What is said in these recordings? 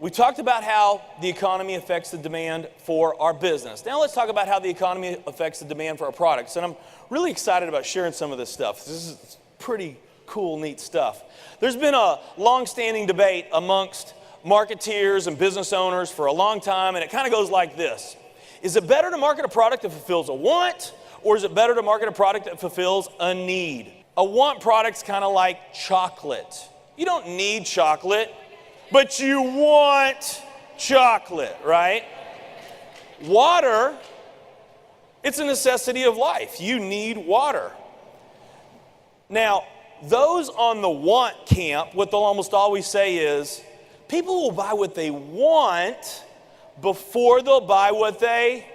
We talked about how the economy affects the demand for our business. Now let's talk about how the economy affects the demand for our products. And I'm really excited about sharing some of this stuff. This is pretty cool, neat stuff. There's been a long-standing debate amongst marketeers and business owners for a long time, and it kind of goes like this. Is it better to market a product that fulfills a want, or is it better to market a product that fulfills a need? A want product's kind of like chocolate. You don't need chocolate, but you want chocolate, right? Water, it's a necessity of life. You need water. Now, those on the want camp, what they'll almost always say is, people will buy what they want before they'll buy what they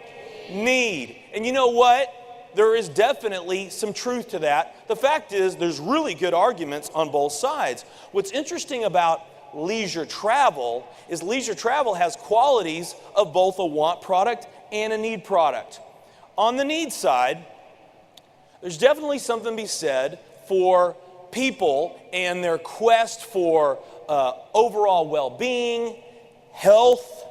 need. And you know what? There is definitely some truth to that. The fact is, there's really good arguments on both sides. What's interesting about leisure travel is leisure travel has qualities of both a want product and a need product. On the need side, there's definitely something to be said for people and their quest for overall well-being, health,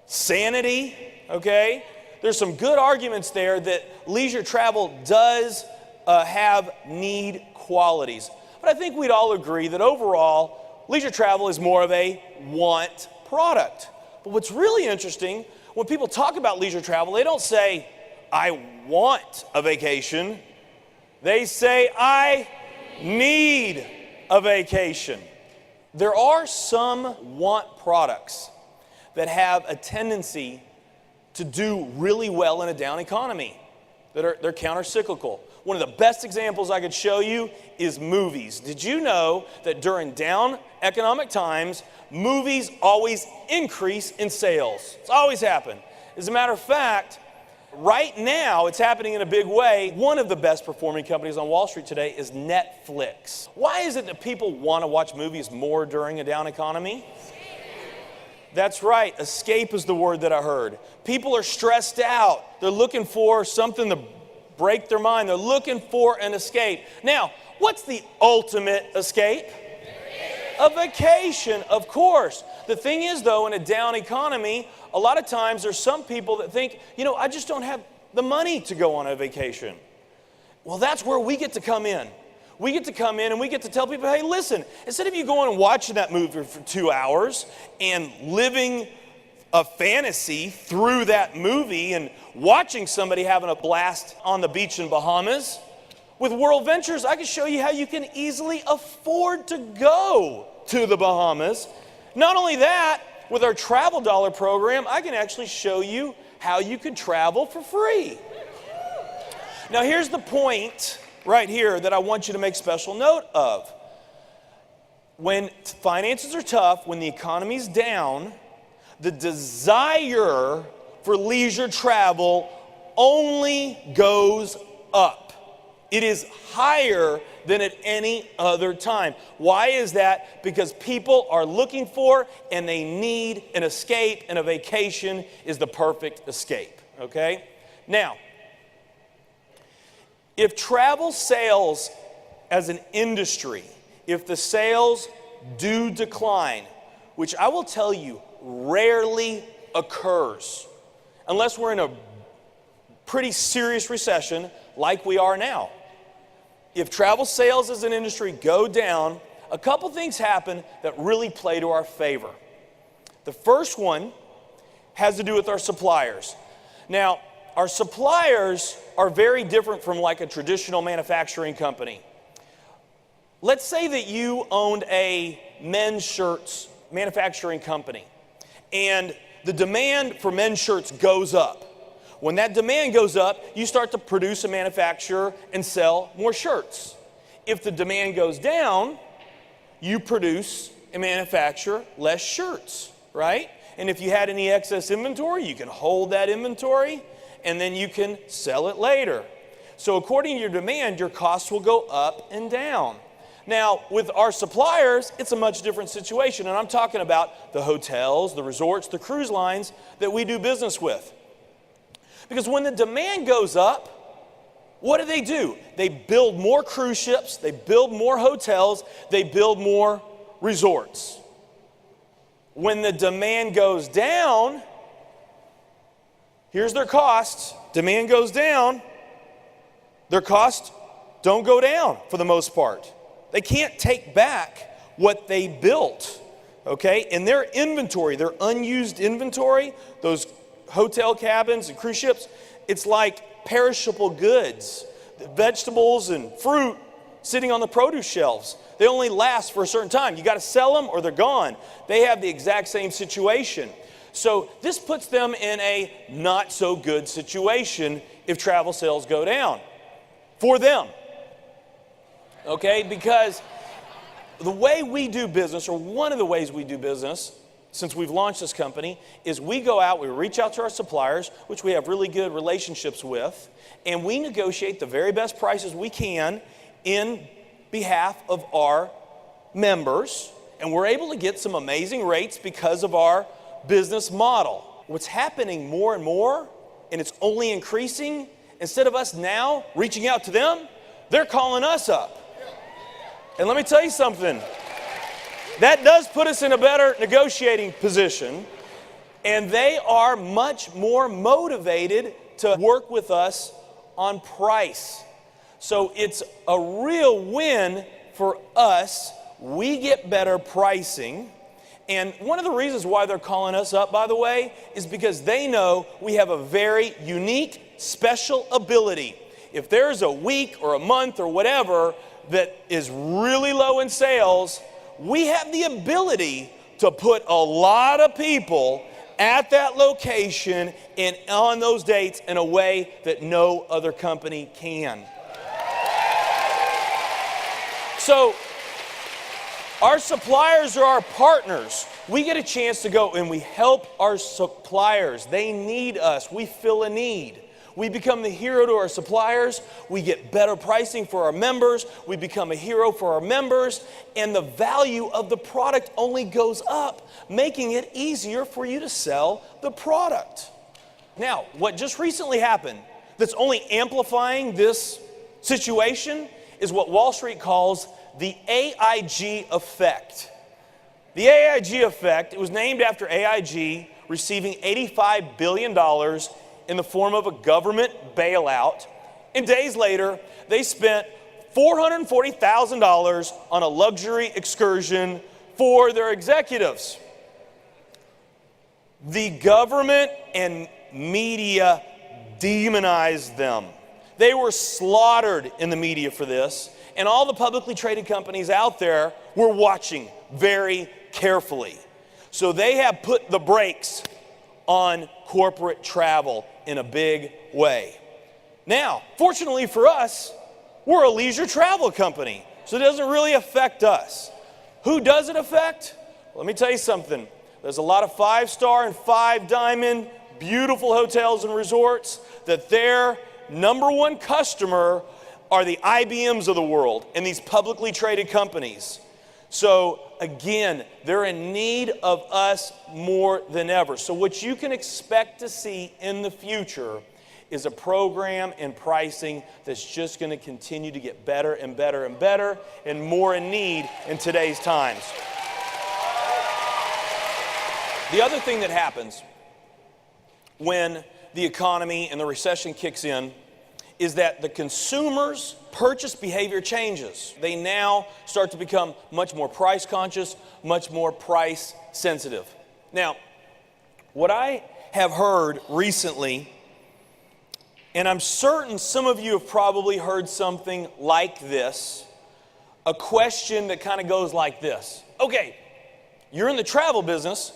sanity, okay? There's some good arguments there that leisure travel does have need qualities. But I think we'd all agree that overall, leisure travel is more of a want product. But what's really interesting, when people talk about leisure travel, they don't say, I want a vacation. They say, I need a vacation. There are some want products that have a tendency to do really well in a down economy. They're counter-cyclical. One of the best examples I could show you is movies. Did you know that during down economic times, movies always increase in sales? It's always happened. As a matter of fact, right now, it's happening in a big way. One of the best performing companies on Wall Street today is Netflix. Why is it that people want to watch movies more during a down economy? That's right. Escape is the word that I heard. People are stressed out. They're looking for something to break their mind. They're looking for an escape. Now, what's the ultimate escape? A vacation, of course. The thing is, though, in a down economy, a lot of times there's some people that think, I just don't have the money to go on a vacation. Well, that's where we get to come in. We get to come in and we get to tell people, hey, listen, instead of you going and watching that movie for 2 hours and living a fantasy through that movie and watching somebody having a blast on the beach in Bahamas, with World Ventures, I can show you how you can easily afford to go to the Bahamas. Not only that, with our Travel Dollar program, I can actually show you how you could travel for free. Now, here's the point right here that I want you to make special note of. When finances are tough, when the economy's down, the desire for leisure travel only goes up. It is higher than at any other time. Why is that? Because people are looking for and they need an escape, and a vacation is the perfect escape, okay? Now, if travel sales as an industry, if the sales do decline, which I will tell you rarely occurs, unless we're in a pretty serious recession like we are now. If travel sales as an industry go down, a couple things happen that really play to our favor. The first one has to do with our suppliers. Now, our suppliers are very different from like a traditional manufacturing company. Let's say that you owned a men's shirts manufacturing company, and the demand for men's shirts goes up. When that demand goes up, you start to produce and manufacture and sell more shirts. If the demand goes down, you produce and manufacture less shirts, right? And if you had any excess inventory, you can hold that inventory and then you can sell it later. So according to your demand, your costs will go up and down. Now, with our suppliers, it's a much different situation, and I'm talking about the hotels, the resorts, the cruise lines that we do business with. Because when the demand goes up, what do? They build more cruise ships, they build more hotels, they build more resorts. When the demand goes down, here's their costs. Demand goes down, their costs don't go down for the most part. They can't take back what they built, okay? And their inventory, their unused inventory, those hotel cabins and cruise ships, it's like perishable goods, vegetables and fruit sitting on the produce shelves. They only last for a certain time. You got to sell them or they're gone. They have the exact same situation. So this puts them in a not so good situation if travel sales go down for them. Okay, because the way we do business, or one of the ways we do business since we've launched this company, is we go out, we reach out to our suppliers, which we have really good relationships with, and we negotiate the very best prices we can in behalf of our members, and we're able to get some amazing rates because of our business model. What's happening more and more, and it's only increasing, instead of us now reaching out to them, they're calling us up. And let me tell you something, that does put us in a better negotiating position, and they are much more motivated to work with us on price. So it's a real win for us. We get better pricing. And one of the reasons why they're calling us up, by the way, is because they know we have a very unique, special ability. If there's a week or a month or whatever that is really low in sales, we have the ability to put a lot of people at that location and on those dates in a way that no other company can. So our suppliers are our partners. We get a chance to go and we help our suppliers. They need us. We fill a need. We become the hero to our suppliers. We get better pricing for our members. We become a hero for our members. And the value of the product only goes up, making it easier for you to sell the product. Now, what just recently happened that's only amplifying this situation is what Wall Street calls the AIG effect. The AIG effect, it was named after AIG receiving $85 billion in the form of a government bailout. And days later, they spent $440,000 on a luxury excursion for their executives. The government and media demonized them. They were slaughtered in the media for this, and all the publicly traded companies out there were watching very carefully. So they have put the brakes on corporate travel in a big way. Now, fortunately for us, we're a leisure travel company, so it doesn't really affect us. Who does it affect? Let me tell you something. There's a lot of 5-star and 5-diamond beautiful hotels and resorts that their number one customer are the IBMs of the world and these publicly traded companies. So again, they're in need of us more than ever. So what you can expect to see in the future is a program and pricing that's just going to continue to get better and better and better and more in need in today's times. The other thing that happens when the economy and the recession kicks in is that the consumer's purchase behavior changes. They now start to become much more price conscious, much more price sensitive. Now, what I have heard recently, and I'm certain some of you have probably heard something like this, a question that kind of goes like this. Okay, you're in the travel business,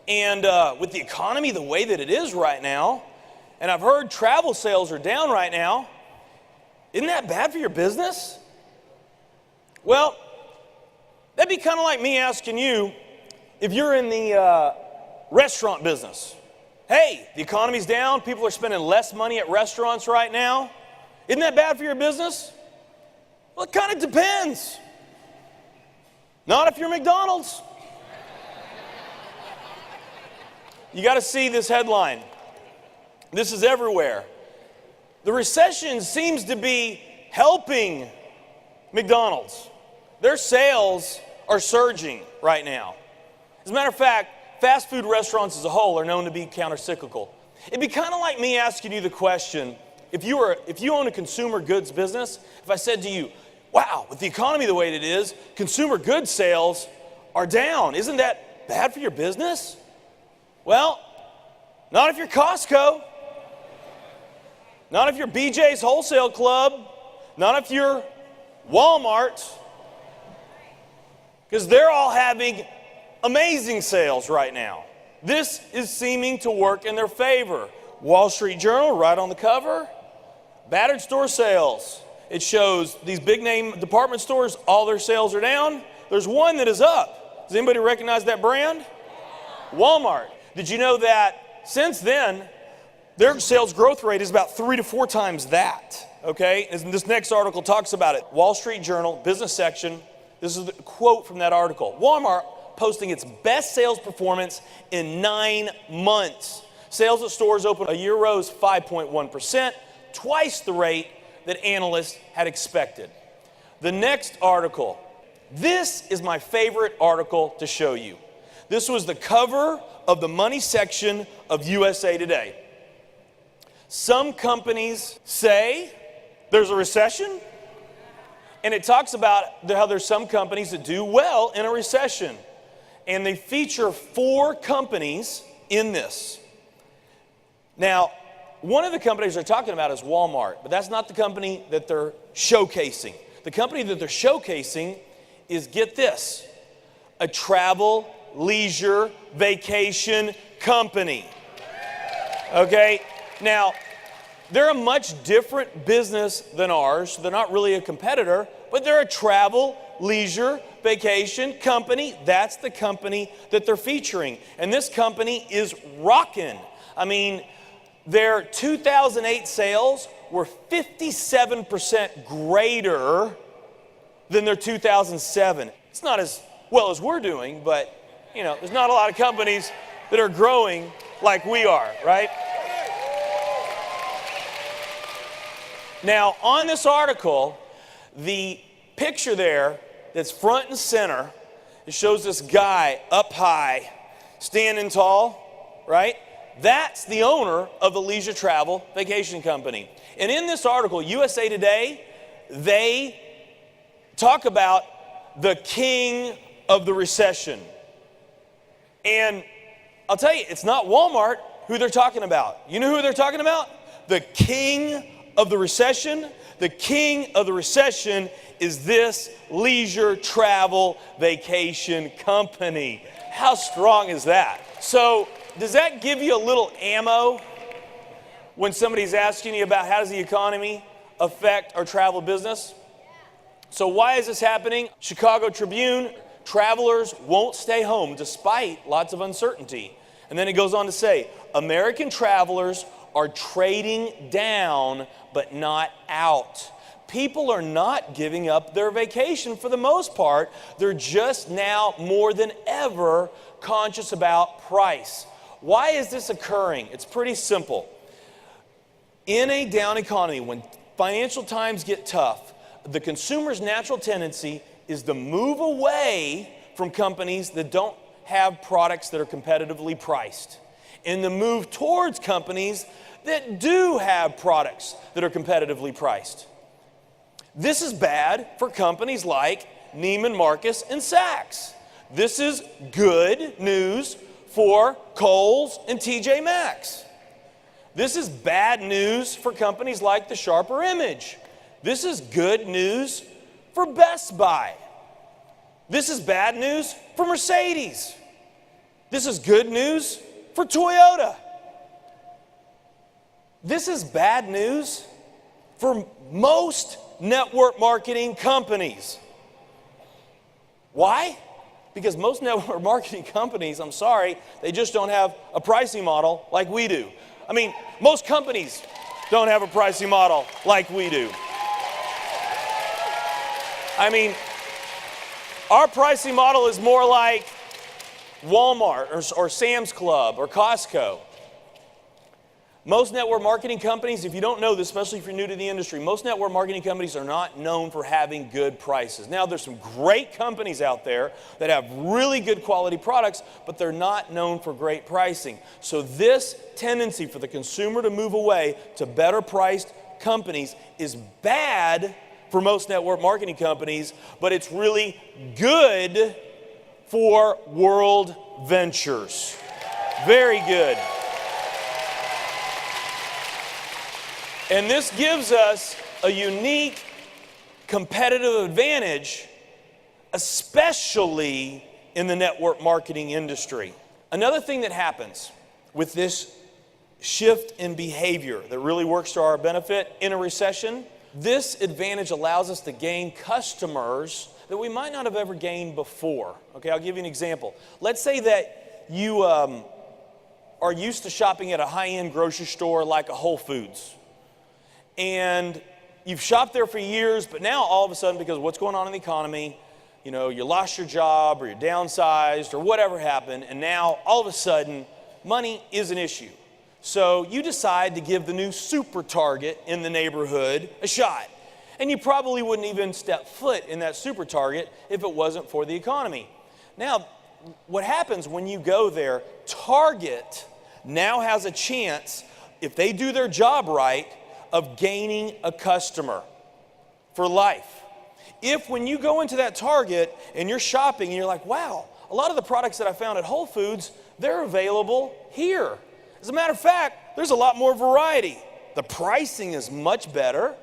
and with the economy the way that it is right now, and I've heard travel sales are down right now. Isn't that bad for your business? Well, that'd be kind of like me asking you if you're in the restaurant business. Hey, the economy's down. People are spending less money at restaurants right now. Isn't that bad for your business? Well, it kind of depends. Not if you're McDonald's. You got to see this headline. This is everywhere. The recession seems to be helping McDonald's. Their sales are surging right now. As a matter of fact, fast food restaurants as a whole are known to be countercyclical. It'd be kind of like me asking you the question, if you own a consumer goods business, if I said to you, wow, with the economy the way it is, consumer goods sales are down. Isn't that bad for your business? Well, not if you're Costco, not if you're BJ's Wholesale Club, not if you're Walmart, because they're all having amazing sales right now. This is seeming to work in their favor. Wall Street Journal, right on the cover, battered store sales. It shows these big name department stores, all their sales are down. There's one that is up. Does anybody recognize that brand? Walmart. Did you know that since then, their sales growth rate is about 3 to 4 times that, okay? And this next article talks about it. Wall Street Journal, business section. This is the quote from that article. Walmart posting its best sales performance in 9 months. Sales at stores open a year rose 5.1%, twice the rate that analysts had expected. The next article. This is my favorite article to show you. This was the cover of the money section of USA Today. Some companies say there's a recession, and it talks about how there's some companies that do well in a recession. And they feature 4 companies in this. Now, one of the companies they're talking about is Walmart, but that's not the company that they're showcasing. The company that they're showcasing is, get this, a travel, leisure, vacation company. Okay? Now, they're a much different business than ours. They're not really a competitor, but they're a travel, leisure, vacation company. That's the company that they're featuring. And this company is rocking. I mean, their 2008 sales were 57% greater than their 2007. It's not as well as we're doing, but you know, there's not a lot of companies that are growing like we are, right? Now, on this article, the picture there that's front and center, it shows this guy up high, standing tall, right? That's the owner of the leisure travel vacation company. And in this article, USA Today, they talk about the king of the recession. And I'll tell you, it's not Walmart who they're talking about. You know who they're talking about? The king of the recession. The king of the recession is this leisure travel vacation company. How strong is that? So, does that give you a little ammo when somebody's asking you about how does the economy affect our travel business? So why is this happening? Chicago Tribune, travelers won't stay home despite lots of uncertainty. And then it goes on to say, American travelers are trading down but not out. People are not giving up their vacation for the most part. They're just now more than ever conscious about price. Why is this occurring? It's pretty simple. In a down economy, when financial times get tough, the consumer's natural tendency is to move away from companies that don't have products that are competitively priced, and to move towards companies that do have products that are competitively priced. This is bad for companies like Neiman Marcus and Saks. This is good news for Kohl's and TJ Maxx. This is bad news for companies like the Sharper Image. This is good news for Best Buy. This is bad news for Mercedes. This is good news for Toyota. This is bad news for most network marketing companies. Why? Because most network marketing companies, I'm sorry, they just don't have a pricing model like we do. I mean, most companies don't have a pricing model like we do. I mean, our pricing model is more like Walmart or Sam's Club or Costco. Most network marketing companies, if you don't know this, especially if you're new to the industry, most network marketing companies are not known for having good prices. Now, there's some great companies out there that have really good quality products, but they're not known for great pricing. So this tendency for the consumer to move away to better priced companies is bad for most network marketing companies, but it's really good for world ventures. Very good. And this gives us a unique competitive advantage, especially in the network marketing industry. Another thing that happens with this shift in behavior that really works to our benefit in a recession, this advantage allows us to gain customers that we might not have ever gained before. Okay, I'll give you an example. Let's say that you are used to shopping at a high-end grocery store like a Whole Foods. And you've shopped there for years, but now all of a sudden, because of what's going on in the economy, you lost your job or you're downsized or whatever happened, and now all of a sudden, money is an issue. So you decide to give the new Super Target in the neighborhood a shot. And you probably wouldn't even step foot in that Super Target if it wasn't for the economy. Now, what happens when you go there, Target now has a chance, if they do their job right, of gaining a customer for life. If when you go into that Target and you're shopping and you're like, wow, a lot of the products that I found at Whole Foods, they're available here. As a matter of fact, there's a lot more variety. The pricing is much better.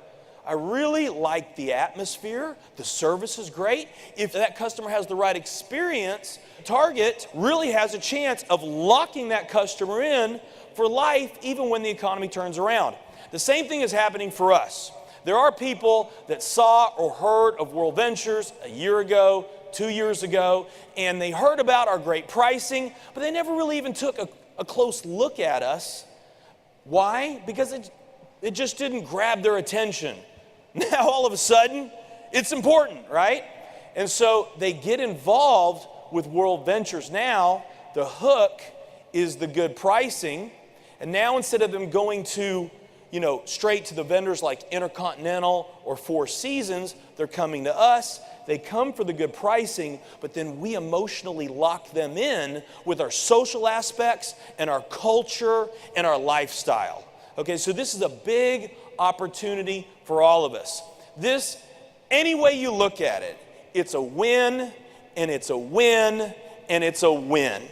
I really like the atmosphere. The service is great. If that customer has the right experience, Target really has a chance of locking that customer in for life, even when the economy turns around. The same thing is happening for us. There are people that saw or heard of World Ventures a year ago, 2 years ago, and they heard about our great pricing, but they never really even took a close look at us. Why? Because it just didn't grab their attention. Now, all of a sudden, it's important, right? And so they get involved with World Ventures now. The hook is the good pricing. And now instead of them going to straight to the vendors like Intercontinental or Four Seasons, they're coming to us. They come for the good pricing, but then we emotionally lock them in with our social aspects and our culture and our lifestyle. Okay, so this is a big opportunity for all of us. This, any way you look at it, it's a win, and it's a win, and it's a win.